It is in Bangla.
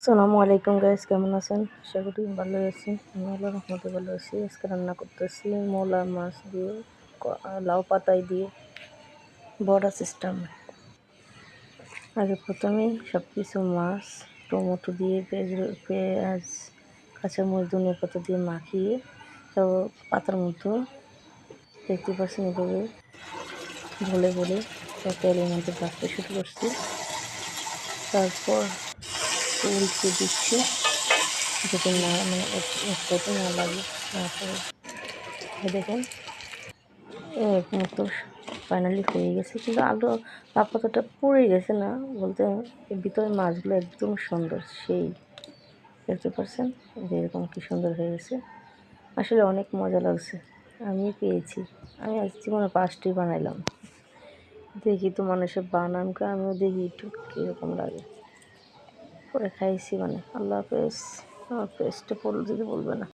আসসালামু আলাইকুম গাইস, কেমন আছেন? আশা করি ভালো আছেন। আমি আল্লাহর রহমতে ভালো আছি। আজকে রান্না করতেছি মোলা মাছ দিয়ে লাউ পাতায় দিয়ে বড়া সিস্টেম। আগে প্রথমেই সব কিছু মাছ টমেটো দিয়ে পেঁয়াজ কাঁচামরিচ ধনিয়া পাতা দিয়ে মাখিয়ে সব পাতার মতো দেখতে পাচ্ছেন এভাবে ভলে ভলে সব তেলের মধ্যে ভাজতে শুরু করছি। তারপর উল্টে দিচ্ছি যাতে না একসাথে না লাগে। তারপরে দেখেন মতো ফাইনালি হয়ে গেছে, কিন্তু আলু পাতাটা পুড়ে গেছে না বলতে, এর ভিতরে মাছগুলো একদম সুন্দর, সেই দেখতে পাচ্ছেন যে এরকম কি সুন্দর হয়ে গেছে। আসলে অনেক মজা লাগছে, আমি পেয়েছি। আমি আজ জীবনে 5টি বানাইলাম, দেখি তো মানুষের বানানকে আমিও দেখি একটু কীরকম লাগে, পরে খাইছি। আল্লাহ হাফেজ। আমার পেজটা পড়লে যদি বলবে না।